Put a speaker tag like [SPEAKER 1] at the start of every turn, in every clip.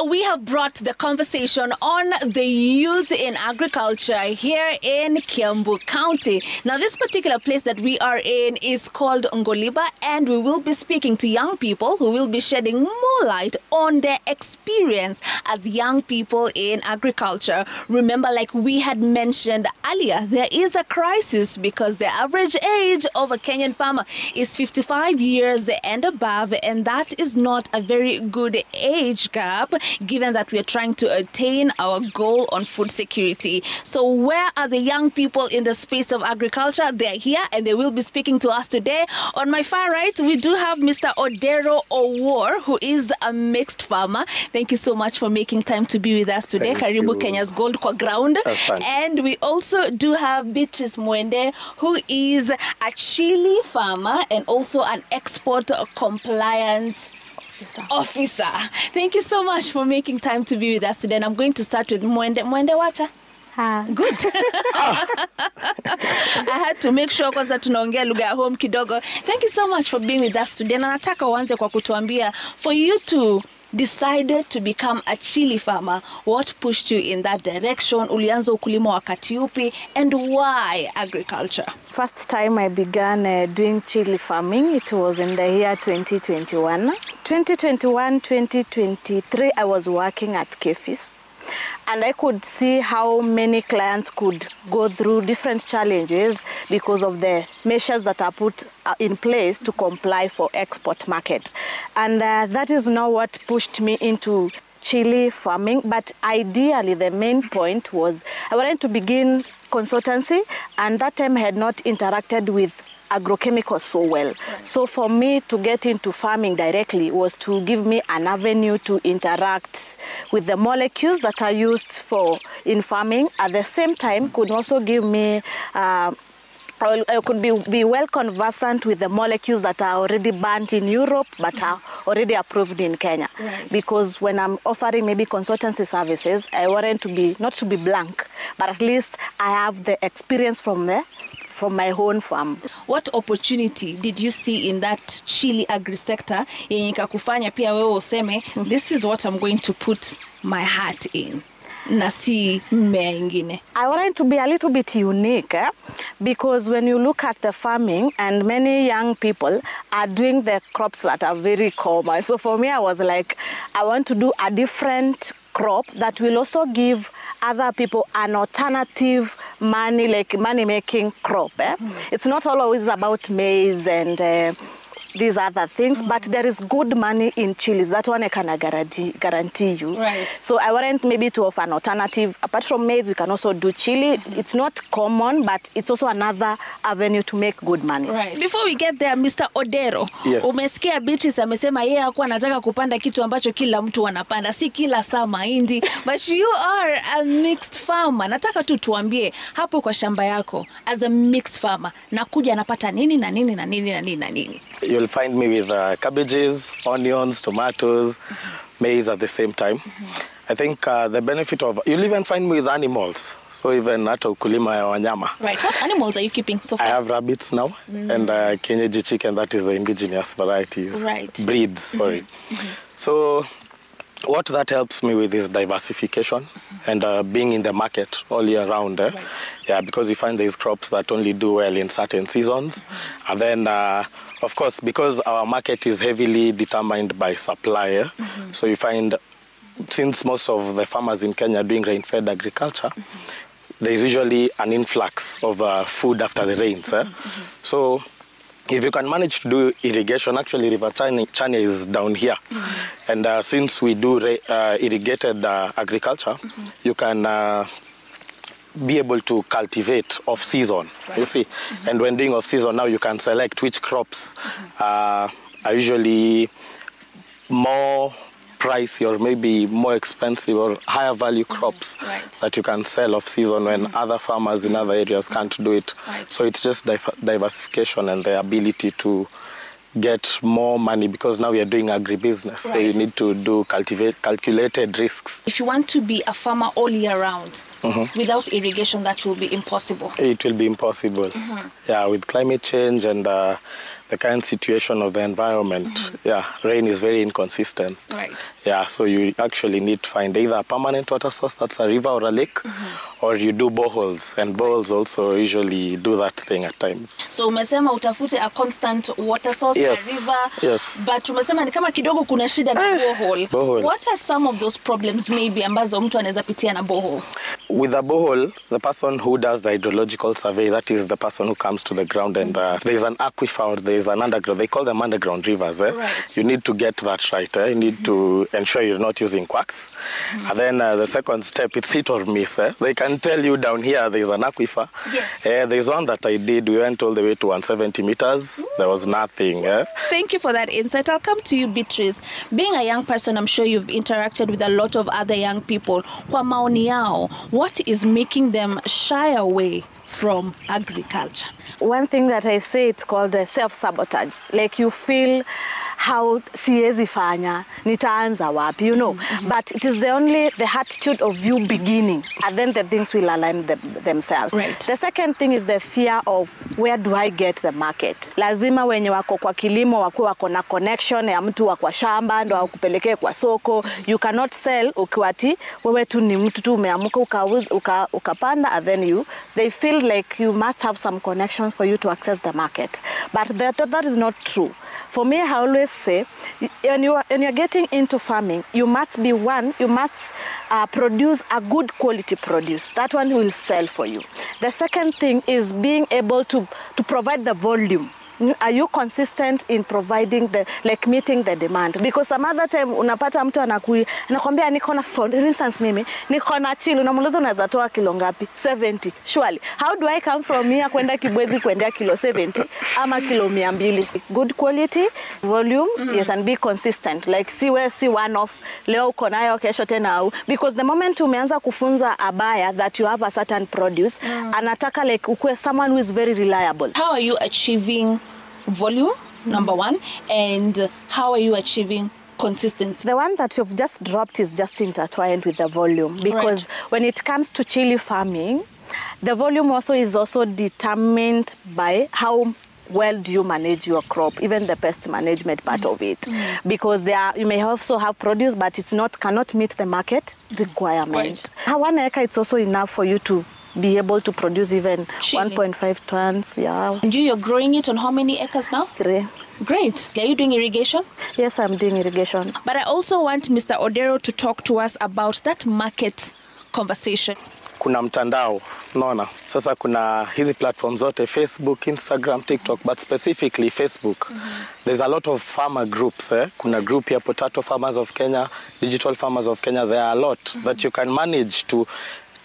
[SPEAKER 1] we have brought the conversation on the youth in agriculture here in Kiambu County. Now, this particular place that we are in is called Ngoliba, and we will be speaking to young people who will be shedding more light on their experience as young people in agriculture. Remember, like we had mentioned earlier, there is a crisis because the average age of a Kenyan farmer is 55 years and above, and that is not a very good age gap, given that we are trying to attain our goal on food security. So where are the young people in the space of agriculture? They're here and they will be speaking to us today. On my far right, we do have Mr. Odero Owor, who is a mixed farmer. Thank you so much for making time to be with us today. Karibu Kenya's Gold Kwa Ground. And we also do have Beatrice Mwende, who is a chili farmer and also an export compliance officer. Thank you so much for making time to be with us today. And I'm going to start with Mwende. Mwende wacha? Good. I had to make sure kwanza tunaongea lugha ya home kidogo. Thank you so much for being with us today. Na nataka uanze kwa kutuambia, for you to decide to become a chili farmer, what pushed you in that direction? Ulianza ukulima wakati upi, and why agriculture?
[SPEAKER 2] First time I began doing chili farming, it was in the year 2021. 2021-2023, I was working at Kefis. And I could see how many clients could go through different challenges because of the measures that are put in place to comply for export market. And that is now what pushed me into chili farming. But ideally, the main point was I wanted to begin consultancy, and that time I had not interacted with agrochemicals so well. Right. So for me to get into farming directly was to give me an avenue to interact with the molecules that are used in farming. At the same time, could also give me I could be well conversant with the molecules that are already banned in Europe but are already approved in Kenya.
[SPEAKER 1] Right.
[SPEAKER 2] Because when I'm offering maybe consultancy services, I want to be not to be blank, but at least I have the experience from my own farm.
[SPEAKER 1] What opportunity did you see in that chili agri sector yenye ikakufanya pia wewe useme, this is what I'm going to put my heart in? Na si mmea ingine.
[SPEAKER 2] I wanted to be a little bit unique because when you look at the farming, and many young people are doing the crops that are very common. So for me, I was like, I want to do a different crop that will also give other people an alternative money-making crop. It's not always about maize and these other things, but there is good money in chilies. That one I can guarantee you.
[SPEAKER 1] Right.
[SPEAKER 2] So I wanted maybe to offer an alternative. Apart from maize, we can also do chili. It's not common, but it's also another avenue to make good money.
[SPEAKER 1] Right. Before we get there, Mr. Odero,
[SPEAKER 3] yes.
[SPEAKER 1] Umesikia Beatrice amesema yeye hakuwa anataka kupanda kitu ambacho kila mtu anapanda, si kila saa mahindi, but you are a mixed farmer. Nataka tu tuambie hapo kwa shamba yako as a mixed farmer, nakuja napata nini na nini na nini na nini na nini?
[SPEAKER 3] You'll find me with cabbages, onions, tomatoes, maize at the same time. I think the benefit of, you'll even find me with animals. So even hata ukulima ya wanyama.
[SPEAKER 1] Right. What animals are you keeping so far?
[SPEAKER 3] I have rabbits now and Kienyeji chicken, that is the indigenous varieties.
[SPEAKER 1] Right.
[SPEAKER 3] Breeds, sorry. So what that helps me with is diversification and being in the market all year round.
[SPEAKER 1] Right.
[SPEAKER 3] Yeah, because you find these crops that only do well in certain seasons. And then, of course, because our market is heavily determined by supply, so you find, since most of the farmers in Kenya are doing rain-fed agriculture, there's usually an influx of food after the rains. So if you can manage to do irrigation, actually River Chania is down here. And since we do irrigated agriculture, you can be able to cultivate off-season, you see. And when doing off-season, now you can select which crops are usually more pricey or maybe more expensive or higher value crops that you can sell off season when other farmers in other areas can't do it. So it's just diversification and the ability to get more money, because now we are doing agribusiness. So you need to do calculated risks.
[SPEAKER 1] If you want to be a farmer all year round, without irrigation, that will be impossible.
[SPEAKER 3] It will be impossible. Yeah, with climate change and the current situation of the environment, rain is very inconsistent.
[SPEAKER 1] Right.
[SPEAKER 3] Yeah, so you actually need to find either a permanent water source, that's a river or a lake, or you do boreholes, and boreholes also usually do that thing at times.
[SPEAKER 1] So umesema utafute a constant water source,
[SPEAKER 3] Yes.
[SPEAKER 1] a river,
[SPEAKER 3] Yes.
[SPEAKER 1] but umesema ni kama kidogo kuna shida na borehole.
[SPEAKER 3] Borehole.
[SPEAKER 1] What are some of those problems maybe ambazo mtu anaweza pitia na borehole?
[SPEAKER 3] With a borehole, the person who does the hydrological survey, that is the person who comes to the ground and there's an aquifer or there's an underground, they call them underground rivers.
[SPEAKER 1] Right.
[SPEAKER 3] You need to get that right. You need to ensure you're not using quacks. And then the second step, it's hit or miss. They can tell you down here there's an aquifer.
[SPEAKER 1] Yes.
[SPEAKER 3] There's one that I did. We went all the way to 170 meters. There was nothing.
[SPEAKER 1] Thank you for that insight. I'll come to you, Beatrice. Being a young person, I'm sure you've interacted with a lot of other young people. Kwa maoni yao, what is making them shy away from agriculture?
[SPEAKER 2] One thing that I say, it's called self-sabotage. Like you feel how siwezi fanya, nitaanza wapi, you know. But it is the attitude of you beginning, and then the things will align themselves.
[SPEAKER 1] Right.
[SPEAKER 2] The second thing is the fear of where do I get the market. Lazima wenye wako kwa kilimo wako na connection ya mtu wa kwa shamba ndo akupelekee kwa soko. You cannot sell ukiwati wewe tu ni mtu tu umeamuka ukapanda, and then they feel like you must have some connections for you to access the market. But that is not true. For me, I always say, when you're getting into farming, you must produce a good quality produce. That one will sell for you. The second thing is being able to provide the volume. Are you consistent in providing meeting the demand? Because some other time unapata mtu anakwambia niko na, for instance mimi niko na chili, unamuuliza unaweza toa kilo ngapi? 70. Surely how do I come from here kwenda Kibwezi kwenda kilo 70 ama kilo 200? Good quality, volume, yes, and be consistent. Like see one off, leo uko nayo kesho tena au, because the moment umeanza kufunza a buyer that you have a certain produce, anataka like ukue someone who is very reliable.
[SPEAKER 1] How are you achieving volume, number one, and how are you achieving consistency?
[SPEAKER 2] The one that you've just dropped is just intertwined with the volume, because when it comes to chili farming, the volume also is also determined by how well do you manage your crop, even the pest management part of it. Because you may also have produce, but cannot meet the market requirement.
[SPEAKER 1] Right.
[SPEAKER 2] 1 acre, it's also enough for you to be able to produce even
[SPEAKER 1] Chili.
[SPEAKER 2] 1.5 tons. Yeah.
[SPEAKER 1] And you're growing it on how many acres now?
[SPEAKER 2] 3.
[SPEAKER 1] Great. Are you doing irrigation?
[SPEAKER 2] Yes, I'm doing irrigation.
[SPEAKER 1] But I also want Mr. Odero to talk to us about that market conversation.
[SPEAKER 3] Kuna mtandao, unaona. Sasa kuna hizi platforms zote, Facebook, Instagram, TikTok, but specifically Facebook. There's a lot of farmer groups. Kuna group here, Potato Farmers of Kenya, Digital Farmers of Kenya. There are a lot that you can manage to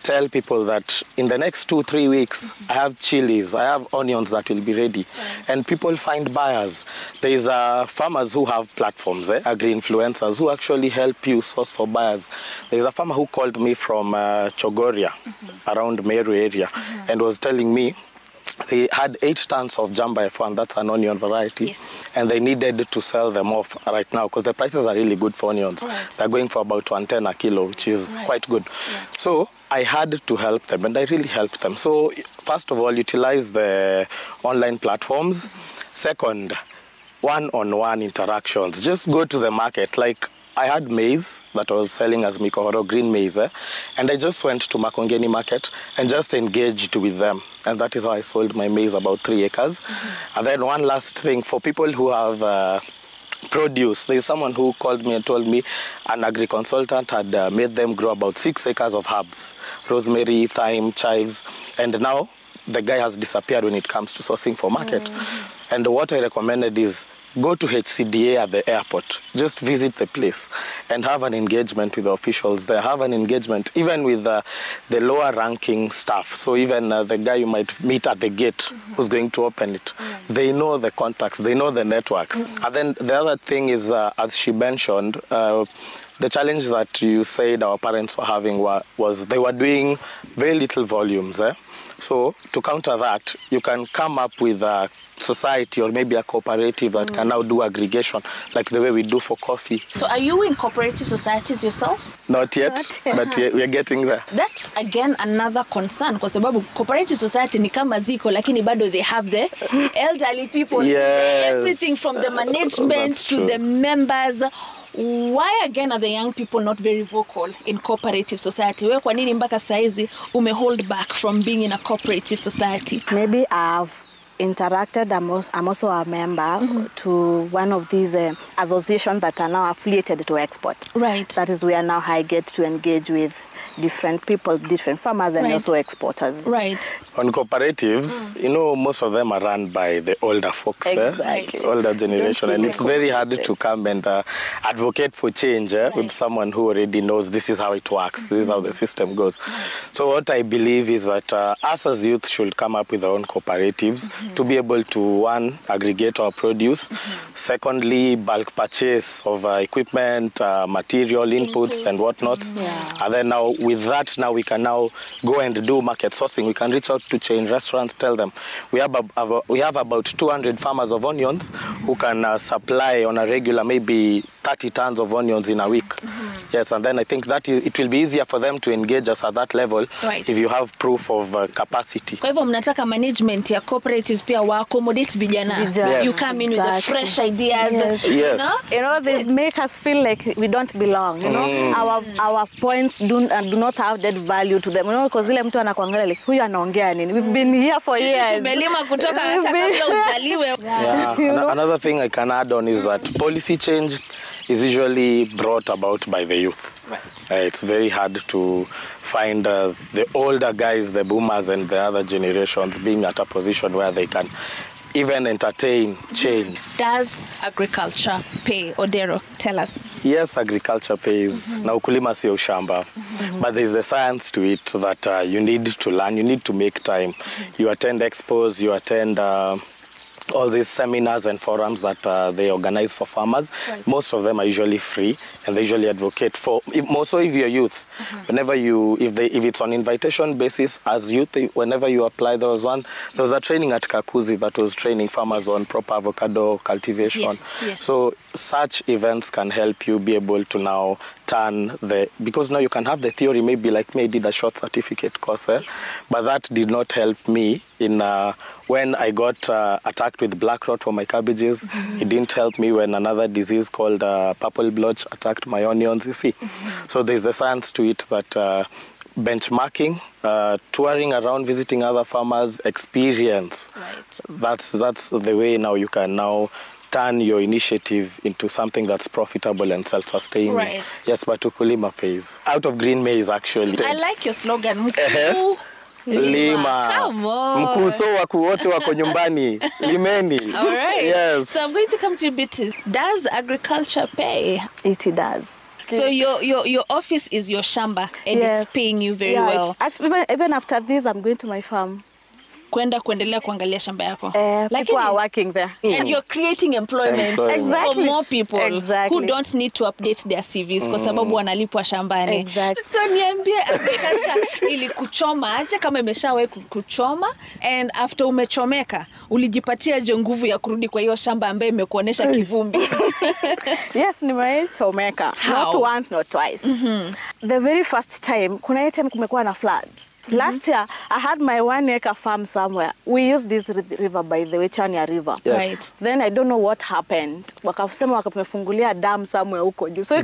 [SPEAKER 3] tell people that in the next 2-3 weeks, I have chilies, I have onions that will be ready. And people find buyers. There's farmers who have platforms, agri-influencers, who actually help you source for buyers. There's a farmer who called me from Chogoria, around Meru area, and was telling me they had 8 tons of Jamba F1, that's an onion variety,
[SPEAKER 1] Yes.
[SPEAKER 3] and they needed to sell them off right now because the prices are really good for onions.
[SPEAKER 1] Right.
[SPEAKER 3] They're going for about 110 a kilo, which is quite good. So I had to help them, and I really helped them. So first of all, utilize the online platforms. Second, one-on-one interactions. Just go to the market. Like I had maize that I was selling as Mikohoro green maize, and I just went to Makongeni market and just engaged with them. And that is how I sold my maize, about 3 acres. And then one last thing, for people who have produce, there's someone who called me and told me an agri-consultant had made them grow about 6 acres of herbs, rosemary, thyme, chives, and now the guy has disappeared when it comes to sourcing for market. And what I recommended is go to HCDA at the airport, just visit the place and have an engagement with the officials there, have an engagement even with the lower ranking staff. So even the guy you might meet at the gate who's going to open it, they know the contacts, they know the networks. And then the other thing is, as she mentioned, the challenge that you said our parents were having was they were doing very little volumes. So to counter that, you can come up with a society or maybe a cooperative that can now do aggregation, like the way we do for coffee.
[SPEAKER 1] So are you in cooperative societies yourselves?
[SPEAKER 3] Not yet, but we are getting there.
[SPEAKER 1] That's again another concern kwa sababu cooperative society ni kama ziko lakini bado they have the elderly people.
[SPEAKER 3] Yes.
[SPEAKER 1] Everything from the management to the members. Why again are the young people not very vocal in cooperative society? Wewe kwa nini mpaka saizi hold back from being in a cooperative society?
[SPEAKER 2] Maybe I've interacted. I'm also a member to one of these associations that are now affiliated to export.
[SPEAKER 1] Right.
[SPEAKER 2] That is where now I get to engage with different people, different farmers, and also exporters.
[SPEAKER 1] Right.
[SPEAKER 3] On cooperatives, you know, most of them are run by the older folks,
[SPEAKER 2] Exactly.
[SPEAKER 3] older generation, and it's very hard to come and advocate for change with someone who already knows this is how it works, this is how the system goes. So what I believe is that us as youth should come up with our own cooperatives to be able to, one, aggregate our produce, secondly, bulk purchase of equipment, material, inputs, and whatnots. And then now with that, now we can now go and do market sourcing. We can reach out to chain restaurants, tell them we have about 200 farmers of onions who can supply on a regular maybe 30 tons of onions in a week. Yes, and then I think that it will be easier for them to engage us at that level if you have proof of capacity.
[SPEAKER 1] Kwa hivyo mnataka management ya cooperatives pia wa accommodate vijana.
[SPEAKER 2] Yes.
[SPEAKER 1] You come in with the fresh ideas.
[SPEAKER 3] Yes.
[SPEAKER 2] You know, they make us feel like we don't belong. You know, our points do not have that value to them. You know, because ile mtu anakuangalia like huyu anaongea nini. We've been here for years.
[SPEAKER 1] Tumelima kutoka hata kabla uzaliwe.
[SPEAKER 3] Another thing I can add on is that policy change is usually brought about by the youth. Right. It's very hard to find the older guys, the boomers and the other generations being at a position where they can even entertain change.
[SPEAKER 1] Does agriculture pay? Odero, tell us.
[SPEAKER 3] Yes, agriculture pays. Na ukulima sio shamba. But there's a science to it that you need to learn. You need to make time. You attend expos, you attend all these seminars and forums that they organize for farmers. Most of them are usually free, and they usually advocate for, more so if you're youth, whenever you, if it's on invitation basis as youth, whenever you apply, there was a training at Kakuzi that was training farmers on proper avocado cultivation. So such events can help you be able to now turn because now you can have the theory, maybe like me, I did a short certificate course, but that did not help me in when I got attacked with black rot on my cabbages. It didn't help me when another disease called purple blotch attacked my onions, you see. So there's the science to it that benchmarking, touring around, visiting other farmers, experience. That's the way now you can now turn your initiative into something that's profitable and self-sustaining. Yes, but ukulima pays. Out of green maize, actually.
[SPEAKER 1] I like your slogan.
[SPEAKER 3] Lima.
[SPEAKER 1] Come on.
[SPEAKER 3] Mkuso waku wote wako nyumbani. Limeni.
[SPEAKER 1] All right.
[SPEAKER 3] Yes.
[SPEAKER 1] So I'm going to come to you a bit. Does agriculture pay?
[SPEAKER 2] It does.
[SPEAKER 1] So your office is your shamba and it's paying you very well.
[SPEAKER 2] Actually, even after this, I'm going to my farm.
[SPEAKER 1] Kuendelea kuangalia shamba yako.
[SPEAKER 2] People are working there.
[SPEAKER 1] And you're creating employment for more people who don't need to update their CVs kwa sababu wanalipwa shambani. So niambie agriculture ili kuchoma aje kama imeshawahi kuchoma, and after umechomeka ulijipatia je nguvu ya kurudi kwa hiyo shamba ambaye imekuonesha kivumbi?
[SPEAKER 2] Yes, nimechomeka. Not once, not twice. The very first time, kuna time kumekuwa na floods. Last year, I had my 1 acre farm somewhere. We used this river, by the way, Chania River. Then I don't know what happened. Wakasema wakafungulia dam somewhere huko juu. So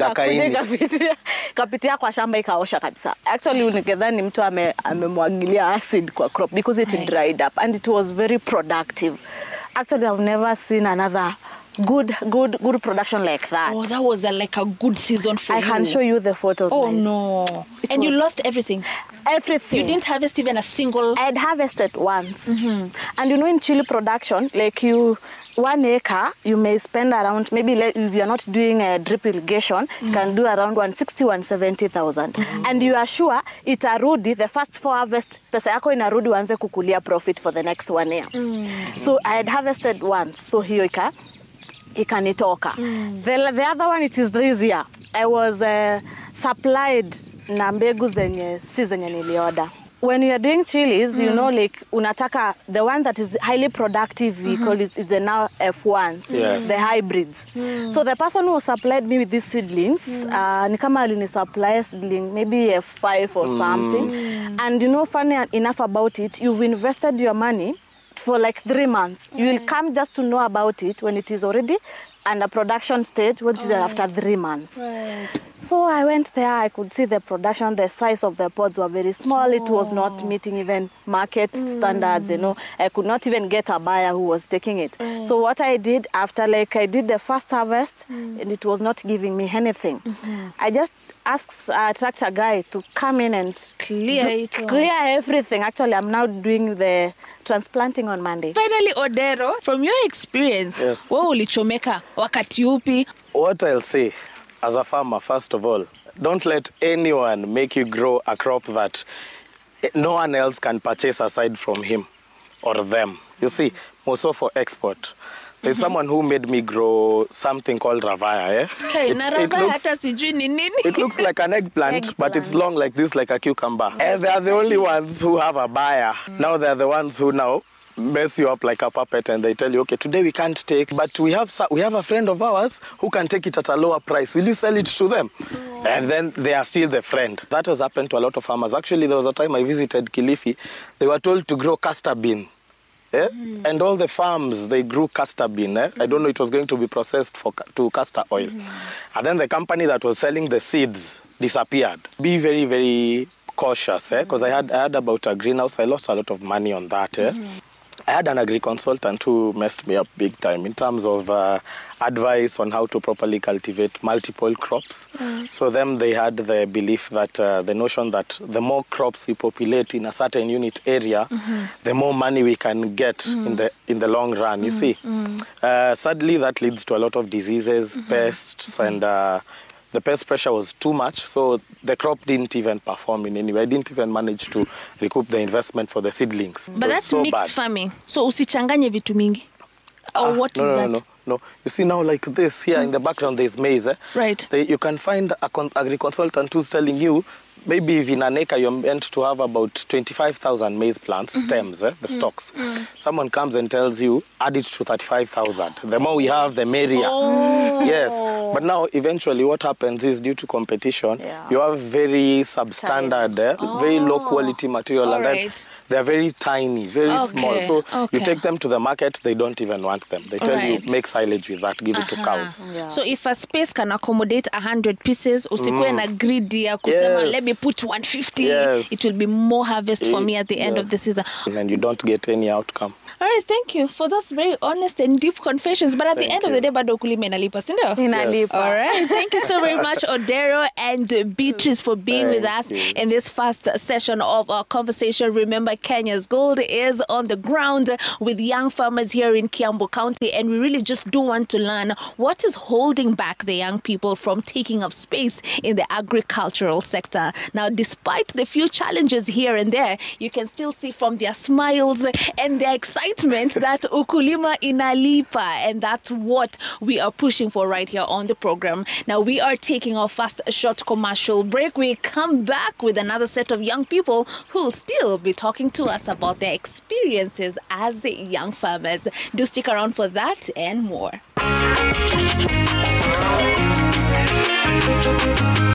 [SPEAKER 2] ikapitia kwa shamba ikaosha kabisa. Actually, unigedhani mtu amemwagilia acid kwa crop because it dried up and it was very productive. Actually, I've never seen another good production like that.
[SPEAKER 1] Oh, that was like a good season for you.
[SPEAKER 2] I can show you the photos.
[SPEAKER 1] Oh no. And you lost everything?
[SPEAKER 2] Everything.
[SPEAKER 1] You didn't harvest even a single?
[SPEAKER 2] I had harvested once. And you know, in chili production, like 1 acre, you may spend around, maybe if you're not doing a drip irrigation, you can do around 160, 170,000. And you are sure itarudi, the first 4 harvest, pesa yako inarudi uanze kukulia profit for the next 1 year. So I had harvested once, so hiyo ikanitoka. The other one, it is this year. I was supplied na mbegu zenye si zenye nilioda. when you're doing chilies, you know, like unataka, the one that is highly productive, we call it the now F1s,
[SPEAKER 3] Yes.
[SPEAKER 2] the hybrids. So the person who supplied me with these seedlings, ni kama alini supply seedling, maybe F5 or something. And you know, funny enough about it, you've invested your money for like 3 months. You will come just to know about it when it is already under production stage, which is after 3 months.
[SPEAKER 1] Right.
[SPEAKER 2] So I went there, I could see the production, the size of the pods were very small. It was not meeting even market standards, you know. I could not even get a buyer who was taking it. So what I did after, like, I did the first harvest, and it was not giving me anything. I just asked a tractor guy to come in and
[SPEAKER 1] Clear
[SPEAKER 2] everything. Actually, I'm now doing the transplanting on Monday.
[SPEAKER 1] Finally, Odero, from your experience,
[SPEAKER 3] Yes.
[SPEAKER 1] wewe ulichomeka wakati upi?
[SPEAKER 3] What I'll say as a farmer, first of all, don't let anyone make you grow a crop that no one else can purchase aside from him or them. You see, more so for export. There's someone who made me grow something called ravaya.
[SPEAKER 1] Okay, na ravaya hata sijui ni nini.
[SPEAKER 3] It looks like an eggplant, but it's long like this, like a cucumber. And they are the only ones who have a buyer. Now they're the ones who now mess you up like a puppet, and they tell you, okay, today we can't take, but we have a friend of ours who can take it at a lower price. Will you sell it to them? And then they are still the friend. That has happened to a lot of farmers. Actually, there was a time I visited Kilifi. They were told to grow castor bean. And all the farms, they grew castor bean. I don't know, it was going to be processed to castor oil. And then the company that was selling the seeds disappeared. Be very, very cautious, because I had about a greenhouse. I lost a lot of money on that. I had an agri-consultant who messed me up big time in terms of advice on how to properly cultivate multiple crops. So they had the belief that, the notion that the more crops we populate in a certain unit area, the more money we can get in the long run, you see. Sadly, that leads to a lot of diseases, pests, and the pest pressure was too much, so the crop didn't even perform in any way. I didn't even manage to recoup the investment for the seedlings.
[SPEAKER 1] But that's so mixed farming. So usichanganye vitu mingi. Or what is that?
[SPEAKER 3] No. You see now, like this here in the background, there's maize.
[SPEAKER 1] Right.
[SPEAKER 3] You can find a agri-consultant who's telling you, maybe if in an acre you're meant to have about 25,000 maize plants, stems, the stalks. Someone comes and tells you, add it to 35,000. The more we have, the merrier. Yes. But now, eventually, what happens is, due to competition, you have very substandard, very low quality material, and then they're very tiny, very small. So you take them to the market, they don't even want them. They tell you, make silage with that, give it to cows.
[SPEAKER 1] So if a space can accommodate 100 pieces, usikue na greedy ya kusema, let me put 150, it will be more harvest for me at the end of the season.
[SPEAKER 3] And you don't get any outcome.
[SPEAKER 1] All right, thank you for those very honest and deep confessions. But at the end of the day, bado ukulima inalipa, si ndio?
[SPEAKER 2] Inalipa.
[SPEAKER 1] All right, thank you so very much, Odero and Beatrice, for being with us in this first session of our conversation. Remember, Kenya's Gold is on the ground with young farmers here in Kiambu County, and we really just do want to learn what is holding back the young people from taking up space in the agricultural sector. Now, despite the few challenges here and there, you can still see from their smiles and their excitement that ukulima inalipa, and that's what we are pushing for right here on the program. Now, we are taking our first short commercial break. We come back with another set of young people who will still be talking to us about their experiences as young farmers. Do stick around for that and more.